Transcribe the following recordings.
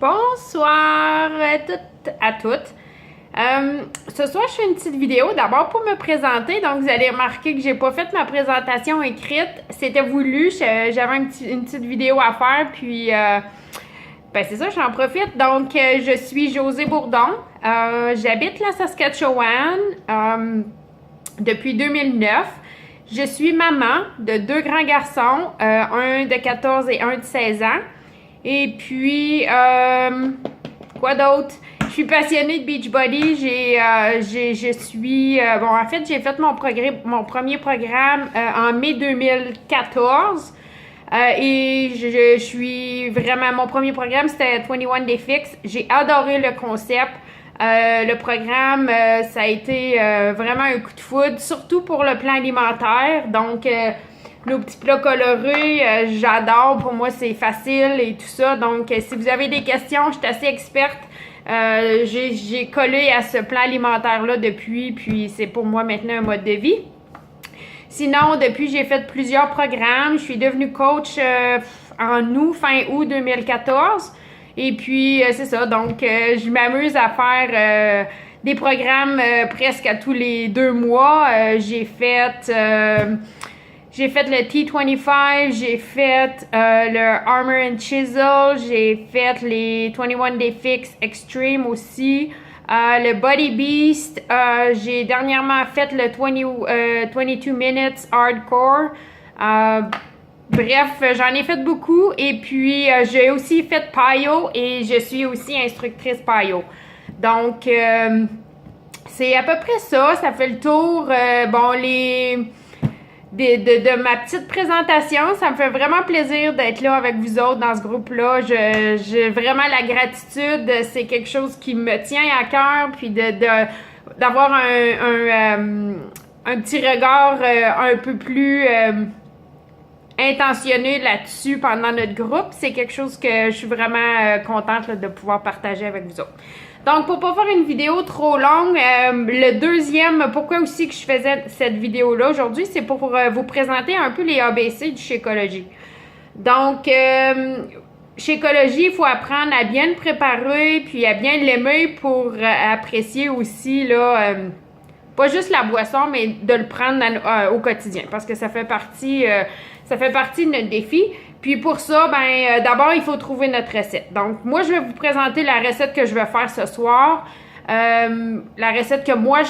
Bonsoir à toutes. Ce soir, je fais une petite vidéo d'abord pour me présenter. Donc, vous allez remarquer que j'ai pas fait ma présentation écrite. C'était voulu. J'avais une petite vidéo à faire. Puis, ben c'est ça, j'en profite. Donc, je suis Josée Bourdon. J'habite la Saskatchewan depuis 2009. Je suis maman de 2 grands garçons, un de 14 et un de 16 ans. Et puis, quoi d'autre? Je suis passionnée de Beachbody. En fait, j'ai fait mon premier programme en mai 2014. Et je suis vraiment, mon premier programme, c'était 21 Day Fix. J'ai adoré le concept. Le programme, ça a été vraiment un coup de foudre, surtout pour le plan alimentaire. Donc, nos petits plats colorés, j'adore. Pour moi, c'est facile et tout ça. Donc, si vous avez des questions, je suis assez experte. J'ai collé à ce plan alimentaire-là depuis, puis c'est pour moi maintenant un mode de vie. Sinon, depuis, j'ai fait plusieurs programmes. Je suis devenue coach fin août 2014. Et puis, c'est ça. Donc, je m'amuse à faire des programmes presque à tous les 2 mois. J'ai fait le T25, j'ai fait le Armor and Chisel, j'ai fait les 21 Day Fix Extreme aussi, le Body Beast, j'ai dernièrement fait le 22 Minutes Hardcore. Bref, j'en ai fait beaucoup et puis j'ai aussi fait PiYo et je suis aussi instructrice PiYo. Donc, c'est à peu près ça. Ça fait le tour. De ma petite présentation. Ça me fait vraiment plaisir d'être là avec vous autres dans ce groupe-là. J'ai vraiment la gratitude. C'est quelque chose qui me tient à cœur. Puis d'avoir un petit regard un peu plus intentionné là-dessus pendant notre groupe. C'est quelque chose que je suis vraiment contente là, de pouvoir partager avec vous autres. Donc, pour pas faire une vidéo trop longue, le deuxième, pourquoi aussi que je faisais cette vidéo-là aujourd'hui, c'est pour vous présenter un peu les ABC du Shakeology. Donc, Shakeology, il faut apprendre à bien le préparer, puis à bien l'aimer pour apprécier aussi, là, pas juste la boisson, mais de le prendre au quotidien, parce que ça fait partie de notre défi. Puis pour ça, d'abord, il faut trouver notre recette. Donc, moi, je vais vous présenter la recette que je vais faire ce soir. La recette que moi,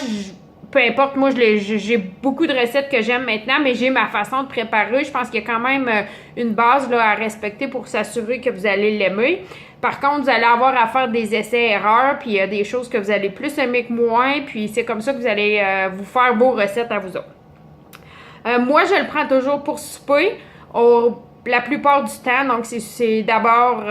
peu importe, moi, j'ai beaucoup de recettes que j'aime maintenant, mais j'ai ma façon de préparer. Je pense qu'il y a quand même une base là, à respecter pour s'assurer que vous allez l'aimer. Par contre, vous allez avoir à faire des essais-erreurs, puis il y a des choses que vous allez plus aimer que moins, puis c'est comme ça que vous allez vous faire vos recettes à vous autres. Moi, je le prends toujours pour souper. La plupart du temps, donc c'est d'abord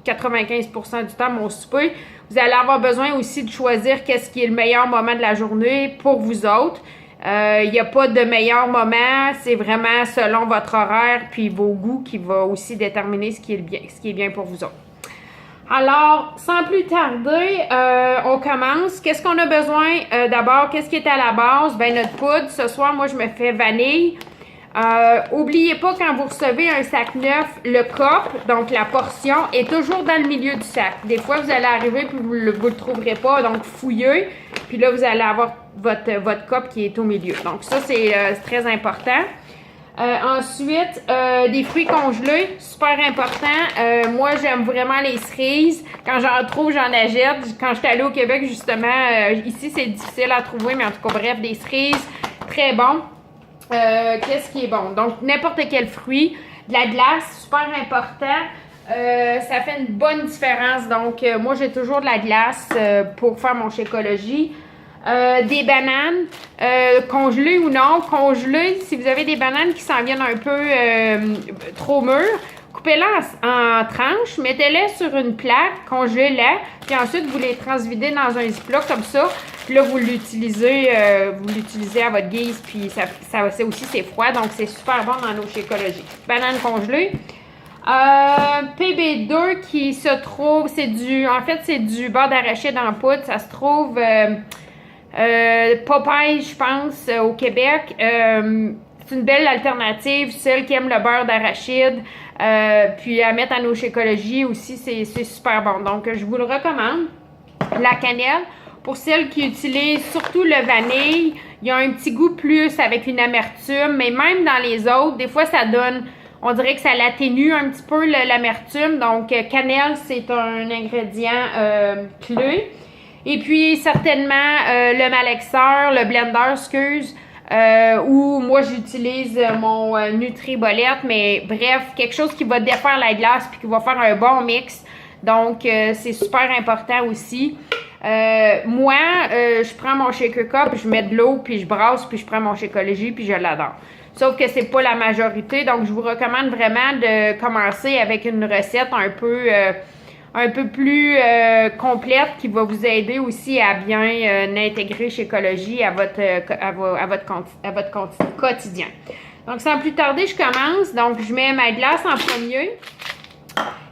95% du temps mon souper. Vous allez avoir besoin aussi de choisir qu'est-ce qui est le meilleur moment de la journée pour vous autres. Il n'y a pas de meilleur moment, c'est vraiment selon votre horaire puis vos goûts qui va aussi déterminer ce qui est bien pour vous autres. Alors, sans plus tarder, on commence. Qu'est-ce qu'on a besoin? D'abord, qu'est-ce qui est à la base? Notre poudre. Ce soir, moi, je me fais vanille. Oubliez pas, quand vous recevez un sac neuf, le cup, donc la portion, est toujours dans le milieu du sac. Des fois, vous allez arriver puis vous le trouverez pas, donc fouillez. Puis là, vous allez avoir votre cup qui est au milieu. Donc ça, c'est très important. Ensuite, des fruits congelés, super important. Moi, j'aime vraiment les cerises. Quand j'en trouve, j'en achète. Quand j'étais allée au Québec, justement, ici, c'est difficile à trouver, mais en tout cas, bref, des cerises, très bon. Qu'est-ce qui est bon? Donc, n'importe quel fruit. De la glace, super important. Ça fait une bonne différence. Donc, moi, j'ai toujours de la glace pour faire mon Shakeology. Des bananes, congelées ou non. Congelées, si vous avez des bananes qui s'en viennent un peu trop mûres, coupez-les en tranches, mettez-les sur une plaque, congelez-les, puis ensuite vous les transvidez dans un ziploc comme ça. Puis là, vous l'utilisez à votre guise, puis c'est aussi c'est froid, donc c'est super bon dans nos Shakeology. Bananes congelées. PB2 qui se trouve, c'est du beurre d'arachide en poudre, ça se trouve Popeye, je pense, au Québec. c'est une belle alternative. Celles qui aiment le beurre d'arachide, puis à mettre à nos Shakeology aussi, c'est super bon. Donc, je vous le recommande. La cannelle, pour celles qui utilisent surtout le vanille, il y a un petit goût plus avec une amertume, mais même dans les autres, des fois, ça donne, on dirait que ça l'atténue un petit peu l'amertume. Donc, cannelle, c'est un ingrédient clé. Et puis, certainement, le malaxeur, le blender, excuse, ou moi, j'utilise mon Nutribolette, mais bref, quelque chose qui va défaire la glace puis qui va faire un bon mix. Donc, c'est super important aussi. Moi, je prends mon shaker cup, je mets de l'eau, puis je brasse, puis je prends mon Shakeology, puis je l'adore. Sauf que c'est pas la majorité, donc je vous recommande vraiment de commencer avec une recette un peu plus complète qui va vous aider aussi à bien intégrer Shakeology à votre quotidien. Donc, sans plus tarder, je commence. Donc, je mets ma glace en premier.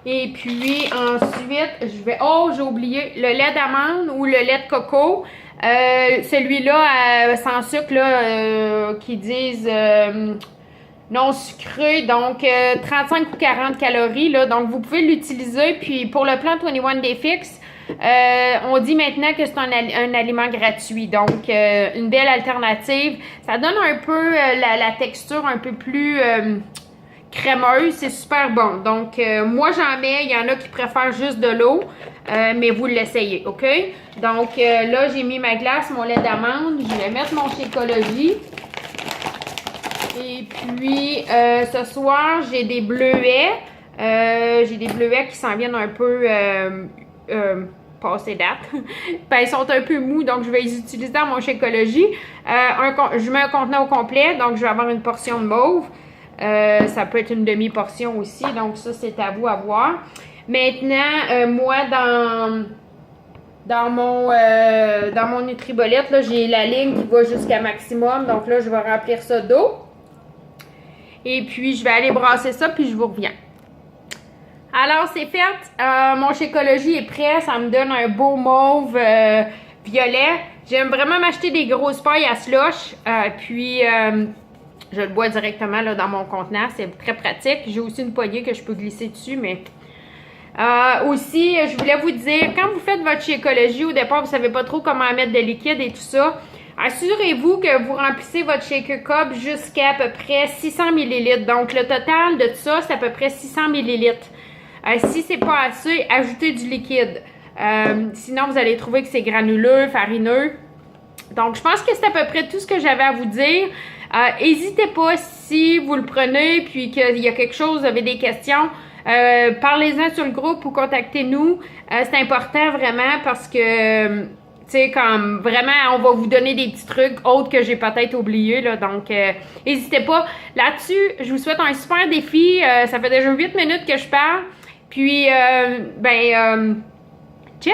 Et puis, ensuite, je vais... Oh, j'ai oublié le lait d'amande ou le lait de coco. Celui-là, sans sucre, là, qui disent non sucré. Donc, 35 ou 40 calories. Là, donc, vous pouvez l'utiliser. Puis, pour le plan 21 Day Fix, on dit maintenant que c'est un aliment gratuit. Donc, une belle alternative. Ça donne un peu la texture un peu plus... crémeuse, c'est super bon. Donc, moi, j'en mets. Il y en a qui préfèrent juste de l'eau, mais vous l'essayez, OK? Donc, là, j'ai mis ma glace, mon lait d'amande. Je vais mettre mon Shakeology. Et puis, ce soir, j'ai des bleuets. J'ai des bleuets qui s'en viennent un peu passé date. Ben, ils sont un peu mous, donc je vais les utiliser dans mon Shakeology. Je mets un contenant au complet, donc je vais avoir une portion de mauve. Ça peut être une demi-portion aussi, donc ça, c'est à vous à voir. Maintenant, moi, dans mon Nutribolette, là, j'ai la ligne qui va jusqu'à maximum, donc là, je vais remplir ça d'eau. Et puis, je vais aller brasser ça, puis je vous reviens. Alors, c'est fait. Mon Shakeology est prêt. Ça me donne un beau mauve violet. J'aime vraiment m'acheter des grosses pailles à slush. Puis... je le bois directement là, dans mon contenant. C'est très pratique. J'ai aussi une poignée que je peux glisser dessus, mais... aussi, je voulais vous dire, quand vous faites votre Shakeology, au départ, vous ne savez pas trop comment mettre de liquide et tout ça, assurez-vous que vous remplissez votre shaker cup jusqu'à peu près 600 ml. Donc, le total de tout ça, c'est à peu près 600 ml. Si c'est pas assez, ajoutez du liquide. Sinon, vous allez trouver que c'est granuleux, farineux. Donc, je pense que c'est à peu près tout ce que j'avais à vous dire. N'hésitez pas si vous le prenez puis qu'il y a quelque chose, vous avez des questions, parlez-en sur le groupe ou contactez-nous. C'est important vraiment parce que, tu sais, comme vraiment, on va vous donner des petits trucs autres que j'ai peut-être oubliés, là. Donc, n'hésitez pas. Là-dessus, je vous souhaite un super défi. Ça fait déjà 8 minutes que je parle. Puis, chin!